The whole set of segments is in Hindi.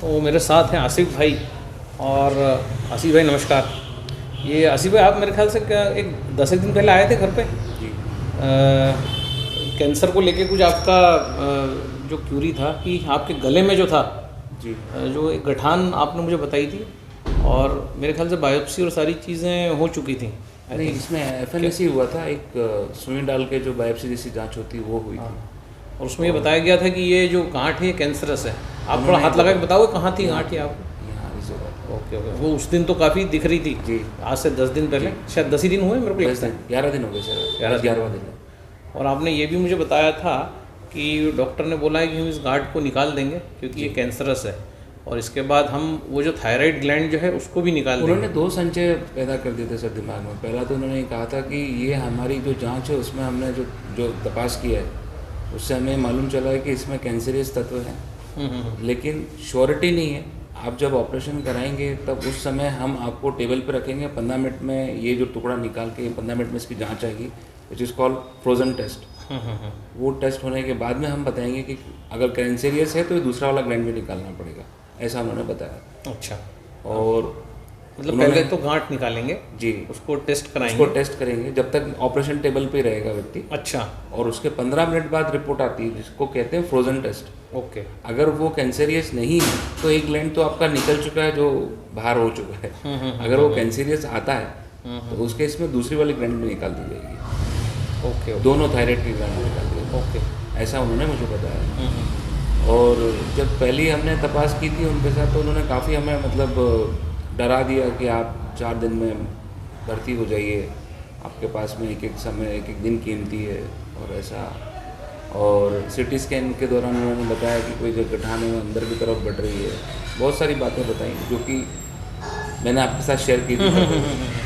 तो मेरे साथ हैं आसिफ भाई। और आसिफ भाई नमस्कार। ये आसिफ भाई, आप मेरे ख्याल से क्या एक 10 दिन पहले आए थे घर पे? जी। कैंसर को लेके कुछ आपका जो क्यूरी था कि आपके गले में जो था, जी। जो एक गठान आपने मुझे बताई थी, और मेरे ख्याल से बायोप्सी और सारी चीज़ें हो चुकी थी। नहीं, इसमें एफएनएसी हुआ था, एक सुई डाल के जो बायोप्सी जैसी जांच होती है वो हुई थी। और उसमें ये बताया गया था कि ये जो गांठ है ये कैंसरस है। आप थोड़ा हाथ लगा के बताओ कहाँ थी गांठ ये आपको? यहाँ इस जगह। Okay okay. वो उस दिन तो काफ़ी दिख रही थी जी। आज से 10 दिन पहले, शायद 10 ही दिन हुए मेरे को लगता है। 11 दिन हो गए सर। 11वां दिन है। और आपने ये भी मुझे बताया था कि डॉक्टर ने बोला है कि हम इस गांठ को निकाल देंगे क्योंकि ये कैंसरस है, और इसके बाद हम वो जो थायराइड ग्लैंड जो है उसको भी निकाल देंगे। उन्होंने 2 संचय पैदा कर दिए थे सर दिमाग में। पहला तो उन्होंने कहा था कि ये हमारी जो जांच है उसमें हमने जो तपास किया है उससे हमें मालूम चला है कि इसमें कैंसरियस तत्व है, लेकिन श्योरिटी नहीं है। आप जब ऑपरेशन कराएंगे तब उस समय हम आपको टेबल पर रखेंगे, 15 मिनट में ये जो टुकड़ा निकाल के 15 मिनट में इसकी जांच आएगी, which is called frozen test. वो टेस्ट होने के बाद में हम बताएंगे कि अगर कैंसरियस है तो ये दूसरा वाला ग्लैंड भी निकालना पड़ेगा, ऐसा उन्होंने बताया। अच्छा। और मतलब पहले तो गांठ निकालेंगे जी, उसको टेस्ट कराएंगे। उसको टेस्ट करेंगे जब तक ऑपरेशन टेबल पे रहेगा व्यक्ति। अच्छा। और उसके 15 मिनट बाद रिपोर्ट आती है जिसको कहते हैं फ्रोजन टेस्ट। ओके। अगर वो कैंसरियस नहीं है तो एक ग्लैंड तो आपका निकल चुका है जो बाहर हो चुका है। अगर वो कैंसरियस आता है तो उसके इसमें दूसरी वाली ग्लैंड भी निकाल दी जाएगी। ओके। दोनों थायराइड की ग्लैंड निकाल दी। ओके। ऐसा उन्होंने मुझे बताया। और जब पहली हमने तपास की थी उनके साथ तो उन्होंने काफ़ी हमें मतलब डरा दिया कि आप 4 दिन में भर्ती हो जाइए, आपके पास में एक एक दिन कीमती है और ऐसा। और सीटी स्कैन के दौरान उन्होंने बताया कि कोई जो गठान है वो अंदर की तरफ बढ़ रही है। बहुत सारी बातें बताई जो कि मैंने आपके साथ शेयर की थी।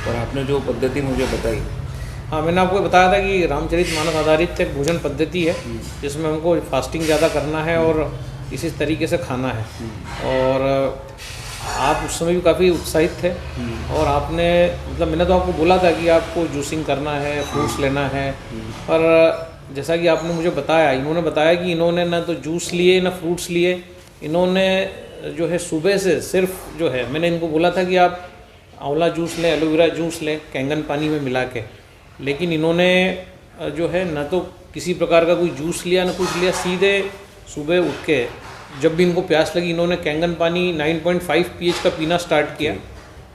और आपने जो पद्धति मुझे बताई, हाँ, मैंने आपको बताया था कि रामचरितमानस आधारित एक भोजन पद्धति है जिसमें हमको फास्टिंग ज़्यादा करना है और इसी तरीके से खाना है। और आप उस समय भी काफ़ी उत्साहित थे, और आपने मतलब मैंने तो आपको बोला था कि आपको जूसिंग करना है, फ्रूट्स लेना है, पर जैसा कि आपने मुझे बताया, इन्होंने बताया कि इन्होंने ना तो जूस लिए ना फ्रूट्स लिए, इन्होंने जो है सुबह से सिर्फ जो है, मैंने इनको बोला था कि आप आंवला जूस लें, एलोवेरा जूस लें कैंगन पानी में मिला के, लेकिन इन्होंने जो है ना तो किसी प्रकार का कोई जूस लिया ना कुछ लिया। सीधे सुबह उठ के जब भी इनको प्यास लगी इन्होंने कैंगन पानी 9.5 pH का पीना स्टार्ट किया,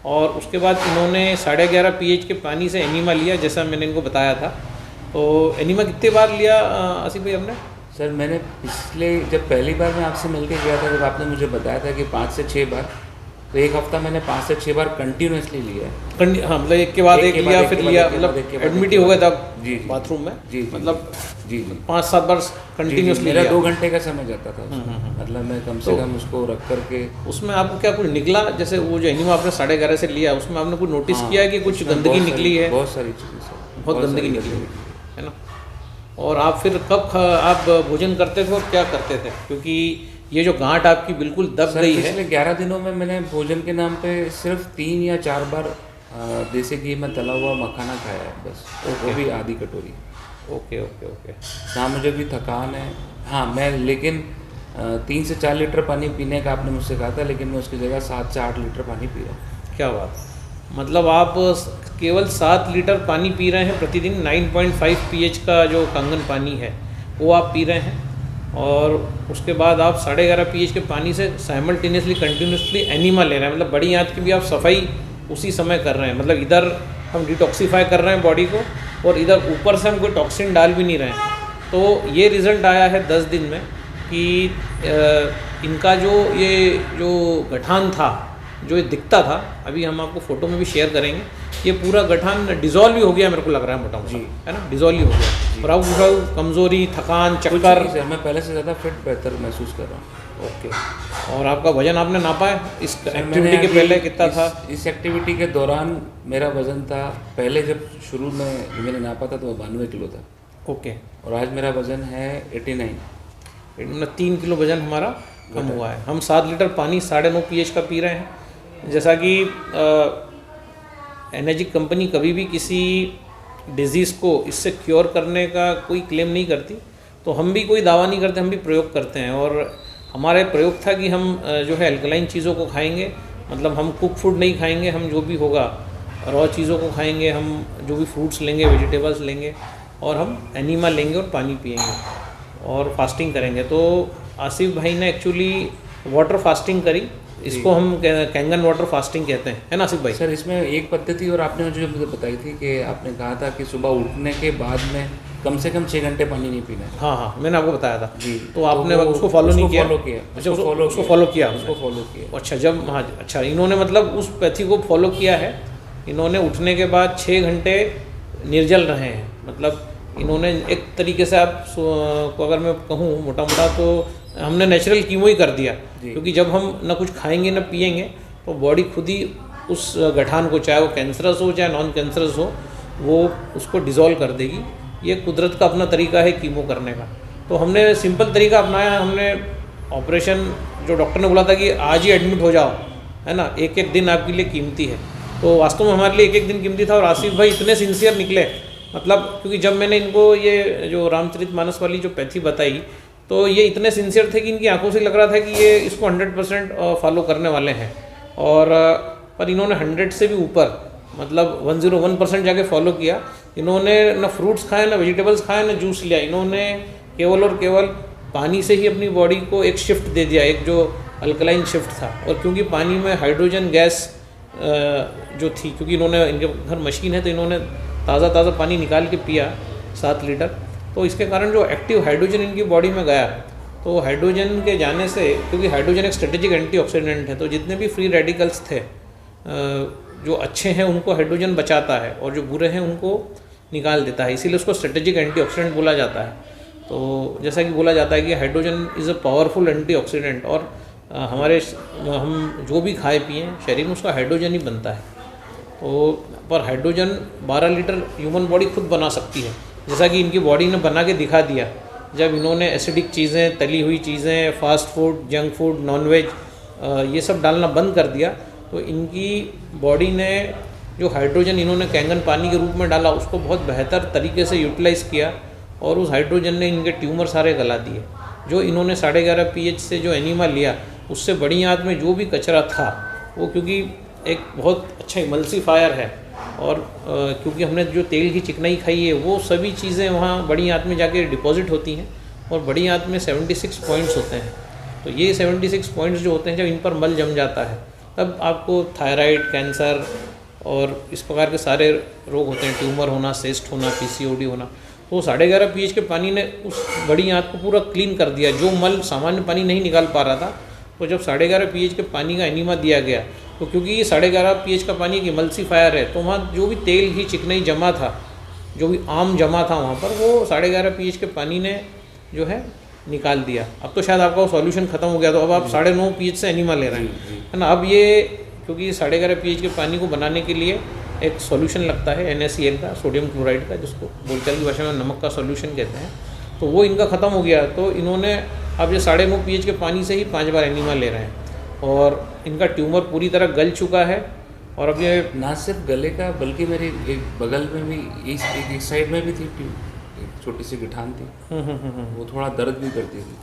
और उसके बाद इन्होंने 11.5 pH के पानी से एनीमा लिया जैसा मैंने इनको बताया था। तो एनीमा कितने बार लिया आसिफ भाई आपने? सर मैंने पिछले जब पहली बार मैं आपसे मिल के गया था, जब आपने मुझे बताया था कि 5 से 6 बार, तो एक हफ्ता मैंने 5 से 6 बार कंटिन्यूसली लिया है। हाँ, मतलब एक के बाद एक लिया, फिर लिया, मतलब एडमिट ही हो गया था जी बाथरूम में। जी, मतलब जी 5-7 बार कंटिन्यूसली मेरा लिया। 2 घंटे का समय जाता था उसमें। मतलब मैं कम से कम उसको रख करके। उसमें आपको क्या कुछ निकला? जैसे वो जो एनीमा आपने 11.5 से लिया, उसमें आपने कुछ नोटिस किया है कि कुछ गंदगी निकली है? बहुत सारी चीज़ें सर, बहुत गंदगी निकली है ना। और आप फिर कब आप भोजन करते थे और क्या करते थे? क्योंकि ये जो गांठ आपकी बिल्कुल दब गई है। पिछले 11 दिनों में मैंने भोजन के नाम पे सिर्फ 3 या 4 बार देसी घी में तला हुआ मखाना खाया है बस। वो भी आधी कटोरी। Okay okay okay. ना मुझे भी थकान है। हाँ, मैं लेकिन 3 से 4 लीटर पानी पीने का आपने मुझसे कहा था, लेकिन मैं उसकी जगह 7 से 8 लीटर पानी पी रहा हूँ। क्या बात! मतलब आप केवल 7 लीटर पानी पी रहे हैं प्रतिदिन। 9.5 pH का जो कंगन पानी है वो आप पी रहे हैं, और उसके बाद आप 11.5 pH के पानी से साइमल्टेनियसली कंटिन्यूसली एनीमा ले रहे हैं। मतलब बड़ी आंत की भी आप सफाई उसी समय कर रहे हैं। मतलब इधर हम डिटॉक्सीफाई कर रहे हैं बॉडी को, और इधर ऊपर से हम कोई टॉक्सिन डाल भी नहीं रहे हैं। तो ये रिज़ल्ट आया है 10 दिन में कि इनका जो गठान था, जो ये दिखता था, अभी हम आपको फ़ोटो में भी शेयर करेंगे, ये पूरा गठान डिज़ोल्व ही हो गया मेरे को लग रहा है मोटा मोटा, है ना, डिज़ोल्व ही हो गया। और अब कमज़ोरी, थकान, चक्कर? सर मैं पहले से ज़्यादा फिट बेहतर महसूस कर रहा हूँ। ओके। और आपका वजन आपने नापा है इस एक्टिविटी के पहले कितना था? इस एक्टिविटी के दौरान मेरा वज़न था, पहले जब शुरू में मैंने नापा था तो 92 किलो था। ओके। और आज मेरा वज़न है 89। मतलब 3 किलो वज़न हमारा कम हुआ है। हम 7 लीटर पानी 9.5 pH का पी रहे हैं। जैसा कि एनर्जिक कंपनी कभी भी किसी डिजीज़ को इससे क्योर करने का कोई क्लेम नहीं करती, तो हम भी कोई दावा नहीं करते, हम भी प्रयोग करते हैं। और हमारे प्रयोग था कि हम जो है अल्कलाइन चीज़ों को खाएंगे, मतलब हम कुक फूड नहीं खाएंगे, हम जो भी होगा रॉ चीज़ों को खाएंगे, हम जो भी फ्रूट्स लेंगे, वेजिटेबल्स लेंगे, और हम एनीमा लेंगे और पानी पिएंगे और फास्टिंग करेंगे। तो आसिफ भाई ने एक्चुअली वाटर फास्टिंग करी, इसको हम कैंगन वाटर फास्टिंग कहते हैं, है ना आसिफ भाई? सर इसमें एक पद्धति और आपने जो मुझे बताई थी कि आपने कहा था कि सुबह उठने के बाद में कम से कम 6 घंटे पानी नहीं पीना है। हाँ, मैंने आपको बताया था जी। तो आपने उसको फॉलो नहीं किया? अच्छा, उसको फॉलो किया। अच्छा, जब हाँ, अच्छा, इन्होंने मतलब उस पैथी को फॉलो किया है। इन्होंने उठने के बाद 6 घंटे निर्जल रहे हैं, मतलब इन्होंने एक तरीके से आप को अगर मैं कहूँ मोटा मोटा तो हमने नेचुरल कीमो ही कर दिया, क्योंकि जब हम ना कुछ खाएंगे ना पिएंगे तो बॉडी खुद ही उस गठान को, चाहे वो कैंसरस हो चाहे नॉन कैंसरस हो, वो उसको डिज़ोल्व कर देगी। ये कुदरत का अपना तरीका है कीमो करने का। तो हमने सिंपल तरीका अपनाया। हमने ऑपरेशन, जो डॉक्टर ने बोला था कि आज ही एडमिट हो जाओ, है ना, एक एक दिन आपके लिए कीमती है, तो वास्तव में हमारे लिए एक एक दिन कीमती था। और आसिफ भाई इतने सिंसियर निकले, मतलब क्योंकि जब मैंने इनको ये जो रामचरितमानस वाली जो पैथी बताई तो ये इतने सिंसियर थे कि इनकी आंखों से लग रहा था कि ये इसको 100% फॉलो करने वाले हैं। और पर इन्होंने 100 से भी ऊपर, मतलब 101% जाके फॉलो किया। इन्होंने ना फ्रूट्स खाए, ना वेजिटेबल्स खाए, ना जूस लिया। इन्होंने केवल और केवल पानी से ही अपनी बॉडी को एक शिफ्ट दे दिया, एक जो अल्कलाइन शिफ्ट था। और क्योंकि पानी में हाइड्रोजन गैस जो थी, क्योंकि इन्होंने, इनके घर मशीन है तो इन्होंने ताज़ा पानी निकाल के पिया 7 लीटर, तो इसके कारण जो एक्टिव हाइड्रोजन इनकी बॉडी में गया, तो हाइड्रोजन के जाने से, क्योंकि हाइड्रोजन एक स्ट्रेटेजिक एंटीऑक्सीडेंट है, तो जितने भी फ्री रेडिकल्स थे जो अच्छे हैं उनको हाइड्रोजन बचाता है और जो बुरे हैं उनको निकाल देता है, इसीलिए उसको स्ट्रेटेजिक एंटीऑक्सीडेंट बोला जाता है। तो जैसा कि बोला जाता है कि hydrogen is a powerful antioxidant, और हम जो भी खाए पिए शरीर में उसका हाइड्रोजन ही बनता है। तो पर हाइड्रोजन 12 लीटर ह्यूमन बॉडी खुद बना सकती है, जैसा कि इनकी बॉडी ने बना के दिखा दिया। जब इन्होंने एसिडिक चीज़ें, तली हुई चीज़ें, fast food, junk food, nonveg ये सब डालना बंद कर दिया, तो इनकी बॉडी ने जो हाइड्रोजन इन्होंने कैंगन पानी के रूप में डाला उसको बहुत बेहतर तरीके से यूटिलाइज़ किया, और उस हाइड्रोजन ने इनके ट्यूमर सारे गला दिए। जो इन्होंने 11.5 pH से जो एनीमा लिया, उससे बड़ी आंत में जो भी कचरा था वो, क्योंकि एक बहुत अच्छा इमल्सीफायर है, और क्योंकि हमने जो तेल की चिकनाई खाई है वो सभी चीज़ें वहाँ बड़ी आंत में जाके डिपॉजिट होती हैं, और बड़ी आंत में 76 पॉइंट्स होते हैं। तो ये 76 पॉइंट्स जो होते हैं, जब इन पर मल जम जाता है तब आपको थायराइड, कैंसर और इस प्रकार के सारे रोग होते हैं, ट्यूमर होना, सिस्ट होना, PCOD होना। तो 11.5 pH के पानी ने उस बड़ी आंत को पूरा क्लीन कर दिया। जो मल सामान्य पानी नहीं निकाल पा रहा था, तो जब 11.5 pH के पानी का एनीमा दिया गया, तो क्योंकि ये 11.5 pH का पानी एक इमल्सीफायर है, तो वहाँ जो भी तेल ही चिकनाई जमा था, जो भी आम जमा था वहाँ पर, वो 11.5 pH के पानी ने जो है निकाल दिया। अब तो शायद आपका वो सॉल्यूशन ख़त्म हो गया, तो अब आप 9.5 pH से एनीमा ले रहे हैं, है ना। अब ये क्योंकि 11.5 pH के पानी को बनाने के लिए एक सॉल्यूशन लगता है NaCl का, सोडियम क्लोराइड का, जिसको बोलचाल की भाषा में नमक का सॉल्यूशन कहते हैं, तो वो इनका ख़त्म हो गया। तो इन्होंने अब ये 9.5 pH के पानी से ही 5 बार एनीमा ले रहे हैं, और इनका ट्यूमर पूरी तरह गल चुका है। और अब ये ना सिर्फ गले का, बल्कि मेरी एक बगल में भी, एक साइड में भी थी, एक छोटी सी गठान थी, वो थोड़ा दर्द भी करती थी,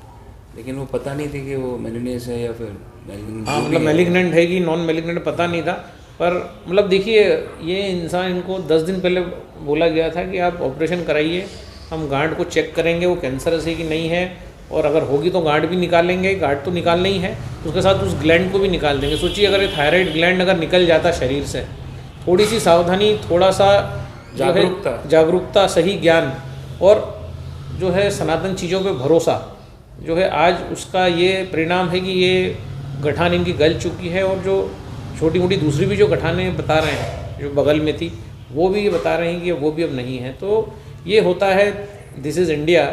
लेकिन वो पता नहीं थी कि वो मेलिनियस है या फिर मैलिग्नेंट। हाँ, मतलब मैलिग्नेंट है कि नॉन मैलिग्नेंट पता नहीं था। पर मतलब देखिए, ये इंसान, इनको 10 दिन पहले बोला गया था कि आप ऑपरेशन कराइए, हम गांठ को चेक करेंगे वो कैंसरस है कि नहीं है, और अगर होगी तो गांठ भी निकालेंगे, गांठ तो निकालना ही है, उसके साथ उस ग्लैंड को भी निकाल देंगे। सोचिए अगर ये थायराइड ग्लैंड अगर निकल जाता शरीर से, थोड़ी सी सावधानी, थोड़ा सा जागरूकता, सही ज्ञान और जो है सनातन चीज़ों पे भरोसा, जो है आज उसका ये परिणाम है कि ये गठान इनकी गल चुकी है, और जो छोटी मोटी दूसरी भी जो गठानें बता रहे हैं जो बगल में थी, वो भी ये बता रहे हैं कि वो भी अब नहीं है। तो ये होता है, दिस इज़ इंडिया,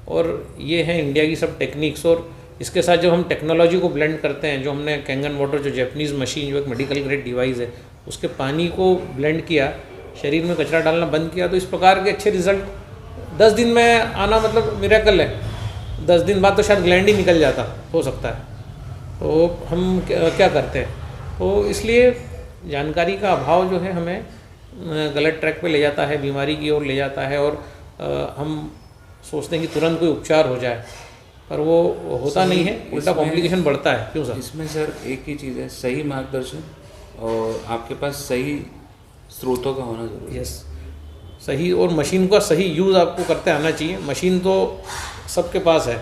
और ये है इंडिया की सब टेक्निक्स। और इसके साथ जब हम टेक्नोलॉजी को ब्लेंड करते हैं, जो हमने कैंगन वाटर, जो जैपनीज़ मशीन, जो एक मेडिकल ग्रेड डिवाइस है, उसके पानी को ब्लेंड किया, शरीर में कचरा डालना बंद किया, तो इस प्रकार के अच्छे रिजल्ट 10 दिन में आना मतलब मिरेकल है। 10 दिन बाद तो शायद ग्लैंड ही निकल जाता, हो सकता है। तो हम क्या करते हैं, तो इसलिए जानकारी का अभाव जो है हमें गलत ट्रैक पे ले जाता है, बीमारी की ओर ले जाता है, और हम सोचते हैं कि तुरंत कोई उपचार हो जाए। पर वो होता नहीं है, उल्टा इसमें- कॉम्प्लिकेशन बढ़ता है। क्यों सर? इसमें सर एक ही चीज़ है, सही मार्गदर्शन और आपके पास सही स्रोतों का होना जरूरी है। यस, सही, और मशीन का सही यूज़ आपको करते आना चाहिए। मशीन तो सबके पास है,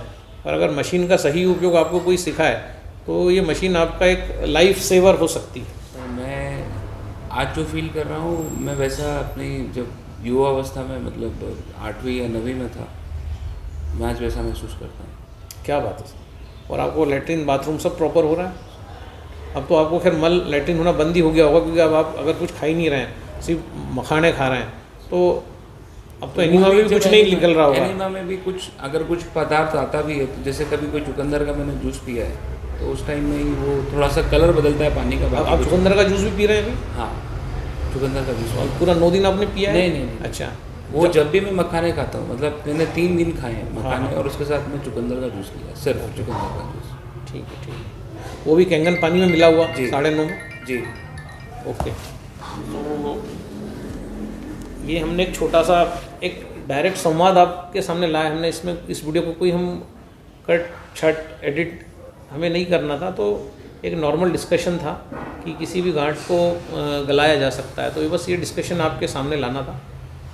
पर अगर मशीन का सही उपयोग आपको कोई सिखाए तो ये मशीन आपका एक लाइफ सेवर हो सकती है। तो मैं आज जो फील कर रहा हूँ, मैं वैसा अपनी जब युवा अवस्था में मतलब 8वीं या 9वीं में था, मैं आज वैसा महसूस करता हूँ। क्या बात है सर। और आपको लेटरिन बाथरूम सब प्रॉपर हो रहा है? अब तो आपको खैर मल लेटरिन होना बंद ही हो गया होगा, क्योंकि अब आप अगर कुछ खा ही नहीं रहे हैं, सिर्फ मखाने खा रहे हैं, तो अब तो एनिमा में भी कुछ नहीं निकल रहा होगा। एनिमा में भी कुछ अगर कुछ पदार्थ आता भी है, तो जैसे कभी कोई चुकंदर का मैंने जूस पिया है, तो उस टाइम में ही वो थोड़ा सा कलर बदलता है पानी का। अब बाकी आप कुछ- चुकंदर का जूस भी पी रहे हैं अभी? हाँ, चुकंदर का जूस। और पूरा 9 दिन आपने पिया है? नहीं। अच्छा, वो जब भी मैं मखाने खाता हूँ, मतलब मैंने 3 दिन खाए हैं मखाने, हाँ। और उसके साथ में चुकंदर का जूस लिया, सिर्फ चुकंदर का जूस। ठीक है, ठीक है। वो भी कैंगन पानी में मिला हुआ? जी। 9.5 में? जी। ओके। तो ये हमने एक छोटा सा एक डायरेक्ट संवाद आपके सामने लाया हमने। इसमें इस वीडियो को कोई हम कट छट एडिट हमें नहीं करना था, तो एक नॉर्मल डिस्कशन था कि किसी भी गांठ को गलाया जा सकता है, तो ये बस ये डिस्कशन आपके सामने लाना था।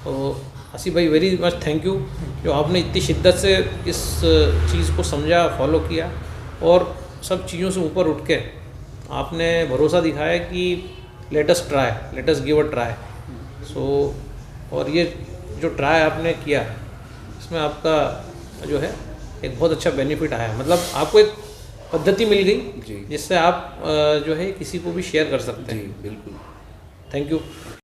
तो आसिफ भाई, वेरी मच थैंक यू जो आपने इतनी शिद्दत से इस चीज़ को समझा, फॉलो किया, और सब चीज़ों से ऊपर उठ के आपने भरोसा दिखाया कि let us try, let us give a try. So और ये जो ट्राई आपने किया, इसमें आपका जो है एक बहुत अच्छा बेनिफिट आया। मतलब आपको एक पद्धति मिल जी। गई जिससे आप जो है किसी को भी शेयर कर सकते हैं। जी बिल्कुल। Thank you.